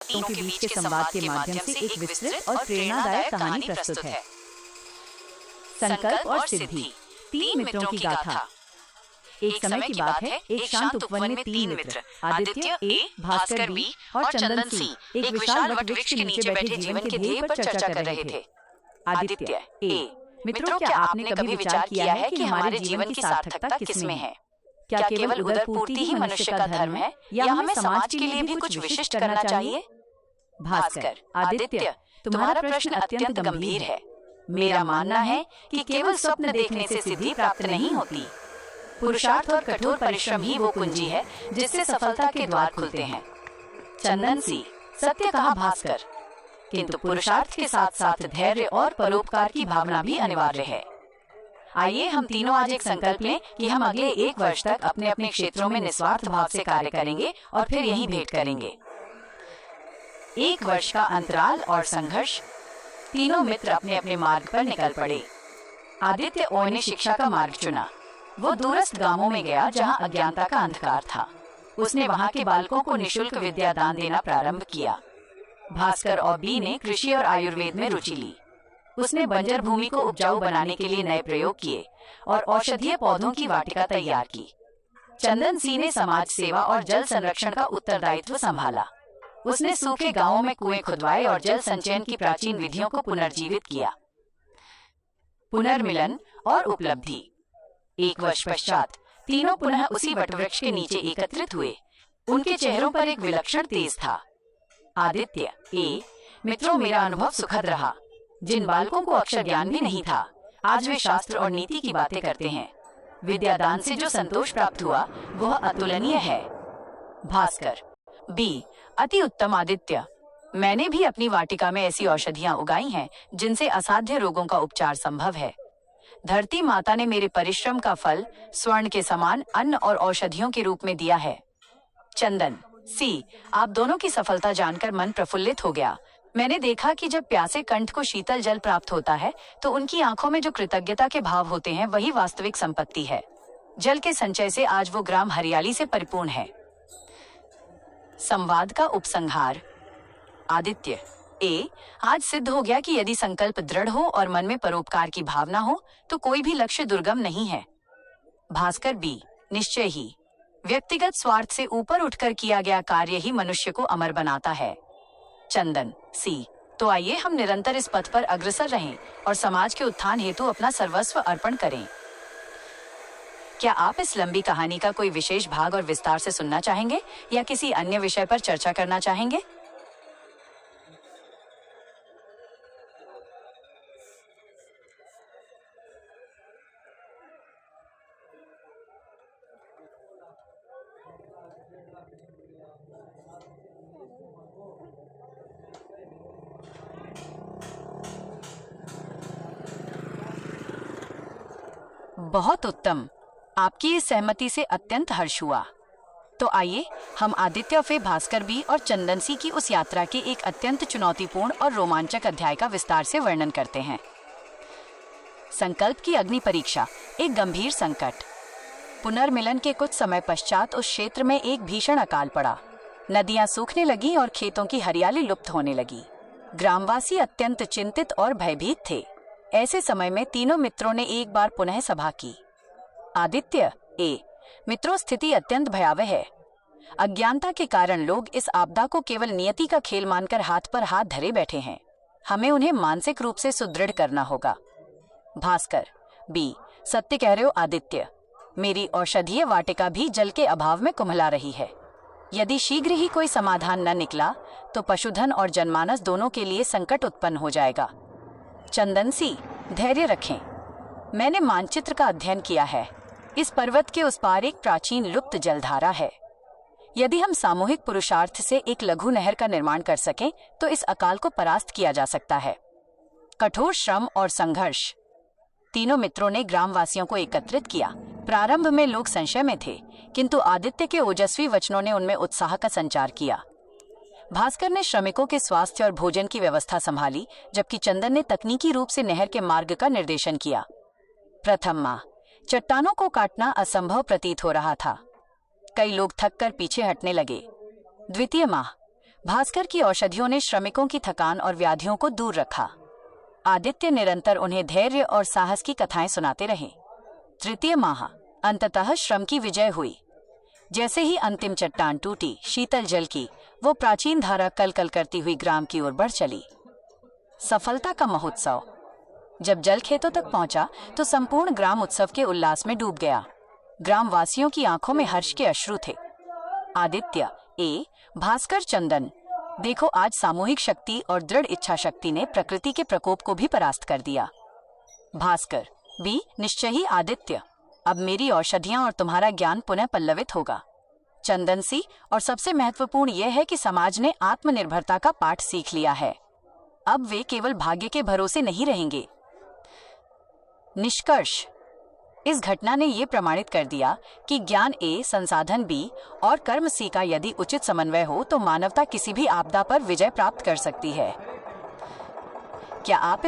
तीनों के बीच के संवाद के माध्यम से एक विस्तृत और प्रेरणादायक कहानी प्रस्तुत है। संकल्प और सिद्धि, 3 मित्रों की गाथा। एक समय की बात है, एक शांत उपवन में 3 मित्र आदित्य ए, भास्कर बी और चंदन सी एक विशाल वट वृक्ष के नीचे बैठे जीवन के ध्येय पर चर्चा कर रहे थे। आदित्य ए, मित्रों, क्या आपने कभी विचार किया है कि हमारे जीवन की सार्थकता किसमें है? क्या केवल उदर पूर्ति ही मनुष्य का धर्म है या हमें समाज के लिए भी कुछ विशिष्ट करना चाहिए? भास्कर, आदित्य, तुम्हारा प्रश्न अत्यंत गंभीर है। मेरा मानना है कि केवल स्वप्न देखने से सिद्धि प्राप्त नहीं होती। पुरुषार्थ और कठोर परिश्रम ही वो कुंजी है जिससे सफलता के द्वार खुलते हैं। चंदन सी, सत्य कहा भास्कर, किंतु पुरुषार्थ के साथ साथ धैर्य और परोपकार की भावना भी अनिवार्य है। आइए हम तीनों आज एक संकल्प लें कि हम अगले 1 वर्ष तक अपने अपने क्षेत्रों में निस्वार्थ भाव से कार्य करेंगे और फिर यहीं भेंट करेंगे। 1 वर्ष का अंतराल और संघर्ष। तीनों मित्र अपने अपने मार्ग पर निकल पड़े। आदित्य ओय ने शिक्षा का मार्ग चुना। वो दूरस्थ गांवों में गया जहां अज्ञानता का अंधकार था। उसने वहां के बालकों को निशुल्क विद्या दान देना प्रारंभ किया। भास्कर और बी ने कृषि और आयुर्वेद में रुचि ली। उसने बंजर भूमि को उपजाऊ बनाने के लिए नए प्रयोग किए और औषधीय पौधों की वाटिका तैयार की। चंदन सी ने समाज सेवा और जल संरक्षण का उत्तरदायित्व संभाला। उसने सूखे गांवों में कुएं खुदवाए और जल संचयन की प्राचीन विधियों को पुनर्जीवित किया। पुनर्मिलन और उपलब्धि। 1 वर्ष पश्चात तीनों पुनः उसी वटवृक्ष के नीचे एकत्रित हुए। उनके चेहरों पर एक विलक्षण तेज था। आदित्य ए, मित्रों, मेरा अनुभव सुखद रहा। जिन बालकों को अक्षर ज्ञान भी नहीं था, आज वे शास्त्र और नीति की बातें करते हैं। विद्यादान से जो संतोष प्राप्त हुआ वह अतुलनीय है। भास्कर बी, अति उत्तम आदित्य, मैंने भी अपनी वाटिका में ऐसी औषधियां उगाई हैं जिनसे असाध्य रोगों का उपचार संभव है। धरती माता ने मेरे परिश्रम का फल स्वर्ण के समान अन्न और औषधियों के रूप में दिया है। चंदन सी, आप दोनों की सफलता जानकर मन प्रफुल्लित हो गया। मैंने देखा कि जब प्यासे कंठ को शीतल जल प्राप्त होता है तो उनकी आंखों में जो कृतज्ञता के भाव होते हैं वही वास्तविक संपत्ति है। जल के संचय से आज वो ग्राम हरियाली से परिपूर्ण है। संवाद का उपसंहार। आदित्य ए, आज सिद्ध हो गया कि यदि संकल्प दृढ़ हो और मन में परोपकार की भावना हो तो कोई भी लक्ष्य दुर्गम नहीं है। भास्कर बी, निश्चय ही। व्यक्तिगत स्वार्थ से ऊपर उठकर किया गया कार्य ही मनुष्य को अमर बनाता है। चंदन सी, तो आइए हम निरंतर इस पथ पर अग्रसर रहें और समाज के उत्थान हेतु अपना सर्वस्व अर्पण करें। क्या आप इस लंबी कहानी का कोई विशेष भाग और विस्तार से सुनना चाहेंगे या किसी अन्य विषय पर चर्चा करना चाहेंगे? बहुत उत्तम, आपकी इस सहमति से अत्यंत हर्ष हुआ। तो आइए हम आदित्य फे, भास्कर बी और चंदन सी की उस यात्रा के एक अत्यंत चुनौतीपूर्ण और रोमांचक अध्याय का विस्तार से वर्णन करते हैं। संकल्प की अग्नि परीक्षा, एक गंभीर संकट। पुनर्मिलन के कुछ समय पश्चात उस क्षेत्र में एक भीषण अकाल पड़ा। नदियां सूखने लगी और खेतों की हरियाली लुप्त होने लगी। ग्रामवासी अत्यंत चिंतित और भयभीत थे। ऐसे समय में तीनों मित्रों ने एक बार पुनः सभा की। आदित्य ए, मित्रों, स्थिति अत्यंत भयावह है। अज्ञानता के कारण लोग इस आपदा को केवल नियति का खेल मानकर हाथ पर हाथ धरे बैठे हैं। हमें उन्हें मानसिक रूप से सुदृढ़ करना होगा। भास्कर बी, सत्य कह रहे हो आदित्य, मेरी औषधीय वाटिका भी जल के अभाव में कुम्हला रही है। यदि शीघ्र ही कोई समाधान न निकला तो पशुधन और जनमानस दोनों के लिए संकट उत्पन्न हो जाएगा। चंदन सी, धैर्य रखें। मैंने मानचित्र का अध्ययन किया है। इस पर्वत के उस पार एक प्राचीन लुप्त जलधारा है। यदि हम सामूहिक पुरुषार्थ से एक लघु नहर का निर्माण कर सकें तो इस अकाल को परास्त किया जा सकता है। कठोर श्रम और संघर्ष। तीनों मित्रों ने ग्रामवासियों को एकत्रित किया। प्रारंभ में लोग संशय में थे, किंतु आदित्य के ओजस्वी वचनों ने उनमें उत्साह का संचार किया। भास्कर ने श्रमिकों के स्वास्थ्य और भोजन की व्यवस्था संभाली, जबकि चंदन ने तकनीकी रूप से नहर के मार्ग का निर्देशन किया। प्रथम माह, चट्टानों को काटना असंभव प्रतीत हो रहा था। कई लोग थककर पीछे हटने लगे। द्वितीय माह, भास्कर की औषधियों ने श्रमिकों की थकान और व्याधियों को दूर रखा। आदित्य निरंतर उन्हें धैर्य और साहस की कथाएं सुनाते रहे। तृतीय माह, अंततः श्रम की विजय हुई। जैसे ही अंतिम चट्टान टूटी, शीतल जल की वो प्राचीन धारा कल कल करती हुई ग्राम की ओर बढ़ चली। सफलता का महोत्सव। जब जल खेतों तक पहुंचा तो संपूर्ण ग्राम उत्सव के उल्लास में डूब गया। ग्रामवासियों की आंखों में हर्ष के अश्रु थे। आदित्य, ए, भास्कर, चंदन, देखो आज सामूहिक शक्ति और दृढ़ इच्छा शक्ति ने प्रकृति के प्रकोप को भी परास्त कर दिया। भास्कर, बी, निश्चय ही आदित्य, अब मेरी औषधियां और तुम्हारा ज्ञान पुनः पल्लवित होगा। चंदन सी, और सबसे महत्वपूर्ण यह है कि समाज ने आत्मनिर्भरता का पाठ सीख लिया है। अब वे केवल भाग्य के भरोसे नहीं रहेंगे। निष्कर्ष, इस घटना ने यह प्रमाणित कर दिया कि ज्ञान ए, संसाधन बी और कर्म सी का यदि उचित समन्वय हो तो मानवता किसी भी आपदा पर विजय प्राप्त कर सकती है। क्या आप इस